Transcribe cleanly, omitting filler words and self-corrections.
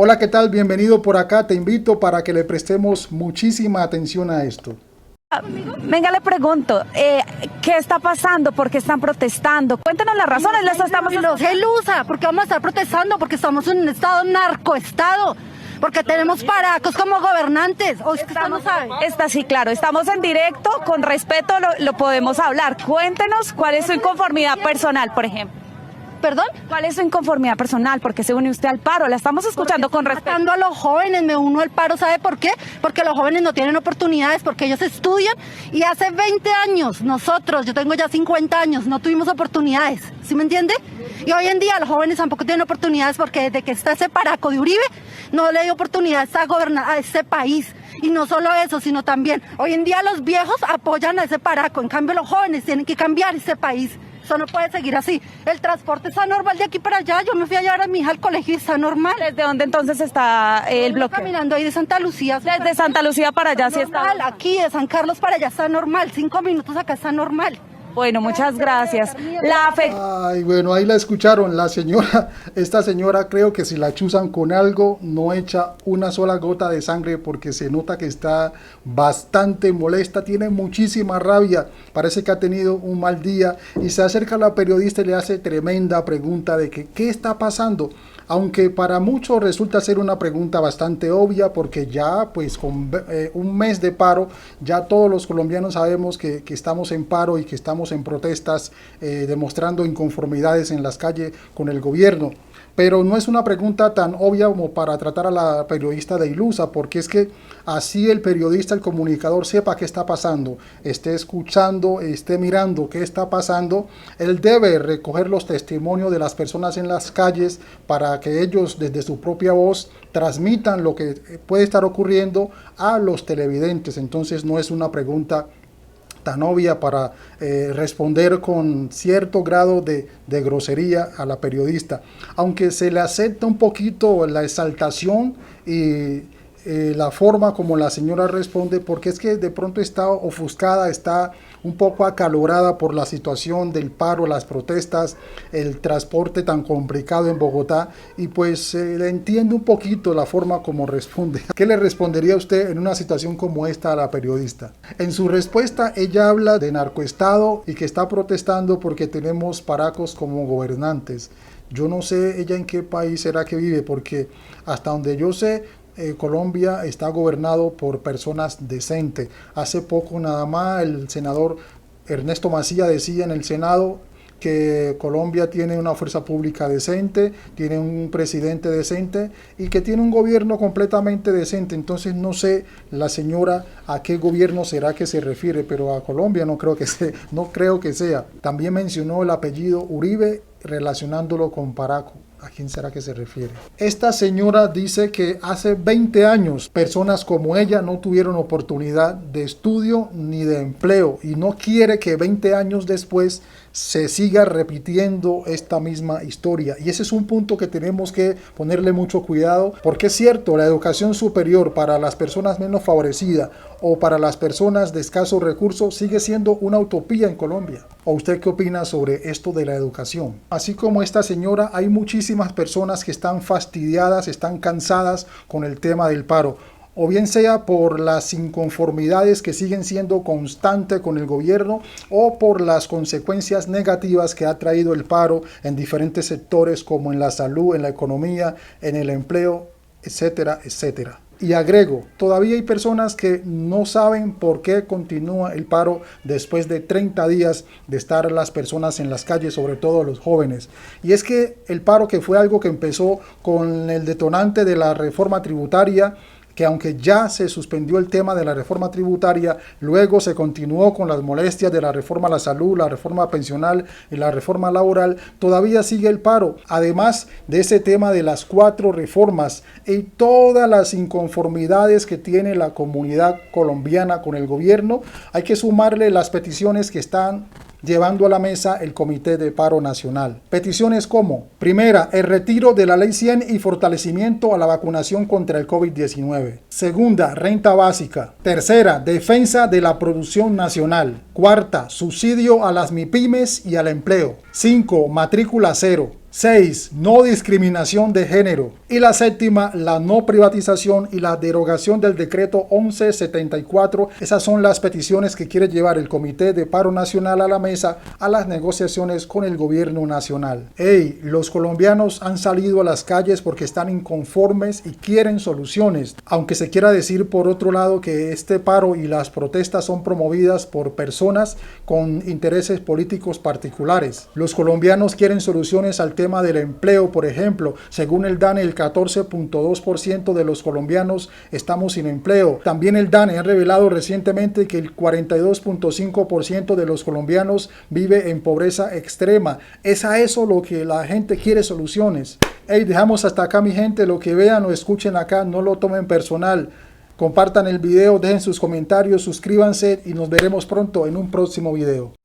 Hola, ¿qué tal? Bienvenido por acá. Te invito para que le prestemos muchísima atención a esto. Venga, le pregunto, ¿qué está pasando? ¿Por qué están protestando? Cuéntanos las razones, las estamos... Los Gelusa, porque vamos a estar protestando, porque estamos en un estado narcoestado, porque tenemos paracos como gobernantes. ¿O es que usted no sabe? Está sí, claro, estamos en directo, con respeto lo podemos hablar. Cuéntenos cuál es su inconformidad personal, por ejemplo. ¿Perdón? ¿Cuál es su inconformidad personal? ¿Por qué se une usted al paro? La estamos escuchando con respeto. Matando a los jóvenes, me uno al paro, ¿sabe por qué? Porque los jóvenes no tienen oportunidades, porque ellos estudian y hace 20 años nosotros, yo tengo ya 50 años, no tuvimos oportunidades, ¿sí me entiende? Y hoy en día los jóvenes tampoco tienen oportunidades porque desde que está ese paraco de Uribe, no le dio oportunidades a gobernar a este país. Y no solo eso, sino también, hoy en día los viejos apoyan a ese paraco, en cambio los jóvenes tienen que cambiar este país. Eso no puede seguir así. El transporte está normal de aquí para allá. Yo me fui a llevar a mi hija al colegio y está normal. ¿Desde dónde entonces está el bloqueo? Caminando ahí de Santa Lucía. Desde Santa Lucía para allá sí está normal. Aquí de San Carlos para allá está normal. 5 minutos acá está normal. Bueno, muchas gracias. Ay, bueno, ahí la escucharon, la señora, esta señora creo que si la chuzan con algo no echa una sola gota de sangre porque se nota que está bastante molesta, tiene muchísima rabia, parece que ha tenido un mal día y se acerca a la periodista y le hace tremenda pregunta de que ¿qué está pasando? Aunque para muchos resulta ser una pregunta bastante obvia porque ya pues con un mes de paro ya todos los colombianos sabemos que estamos en paro y que estamos en protestas demostrando inconformidades en las calles con el gobierno. Pero no es una pregunta tan obvia como para tratar a la periodista de ilusa, porque es que así el periodista, el comunicador sepa qué está pasando, esté escuchando, esté mirando qué está pasando, él debe recoger los testimonios de las personas en las calles para que ellos desde su propia voz transmitan lo que puede estar ocurriendo a los televidentes. Entonces no es una pregunta tan obvia para responder con cierto grado de grosería a la periodista, aunque se le acepta un poquito la exaltación y la forma como la señora responde, porque es que de pronto está ofuscada, está un poco acalorada por la situación del paro, las protestas, el transporte tan complicado en Bogotá y pues le entiende un poquito la forma como responde. ¿Qué le respondería usted en una situación como esta a la periodista? En su respuesta ella habla de narcoestado y que está protestando porque tenemos paracos como gobernantes. Yo no sé ella en qué país será que vive porque hasta donde yo sé Colombia está gobernado por personas decentes. Hace poco nada más el senador Ernesto Macías decía en el Senado que Colombia tiene una fuerza pública decente, tiene un presidente decente y que tiene un gobierno completamente decente. Entonces no sé la señora a qué gobierno será que se refiere, pero a Colombia no creo que sea. También mencionó el apellido Uribe relacionándolo con Paraco. ¿A quién será que se refiere? Esta señora dice que hace 20 años personas como ella no tuvieron oportunidad de estudio ni de empleo y no quiere que 20 años después se siga repitiendo esta misma historia. Y ese es un punto que tenemos que ponerle mucho cuidado porque es cierto, la educación superior para las personas menos favorecidas o para las personas de escasos recursos sigue siendo una utopía en Colombia. ¿O usted qué opina sobre esto de la educación? Así como esta señora, hay muchísimas personas que están fastidiadas, están cansadas con el tema del paro. O bien sea por las inconformidades que siguen siendo constantes con el gobierno o por las consecuencias negativas que ha traído el paro en diferentes sectores como en la salud, en la economía, en el empleo, etcétera, etcétera. Y agrego, todavía hay personas que no saben por qué continúa el paro después de 30 días de estar las personas en las calles, sobre todo los jóvenes. Y es que el paro, que fue algo que empezó con el detonante de la reforma tributaria, que aunque ya se suspendió el tema de la reforma tributaria, luego se continuó con las molestias de la reforma a la salud, la reforma pensional y la reforma laboral, todavía sigue el paro. Además de ese tema de las 4 reformas y todas las inconformidades que tiene la comunidad colombiana con el gobierno, hay que sumarle las peticiones que están llevando a la mesa el Comité de Paro Nacional. Peticiones como: primera, el retiro de la Ley 100 y fortalecimiento a la vacunación contra el COVID-19. Segunda, renta básica. Tercera, defensa de la producción nacional. Cuarta, subsidio a las MIPYMES y al empleo. 5, matrícula cero. 6. No discriminación de género. Y la séptima, la no privatización y la derogación del decreto 1174. Esas son las peticiones que quiere llevar el Comité de Paro Nacional a la mesa a las negociaciones con el gobierno nacional. Hey, los colombianos han salido a las calles porque están inconformes y quieren soluciones. Aunque se quiera decir por otro lado que este paro y las protestas son promovidas por personas con intereses políticos particulares. Los colombianos quieren soluciones al tema del empleo, por ejemplo. Según el DANE, el 14.2% de los colombianos estamos sin empleo. También el DANE ha revelado recientemente que el 42.5% de los colombianos vive en pobreza extrema. Es a eso lo que la gente quiere soluciones. Hey, dejamos hasta acá, mi gente. Lo que vean o escuchen acá, no lo tomen personal. Compartan el video, dejen sus comentarios, suscríbanse y nos veremos pronto en un próximo video.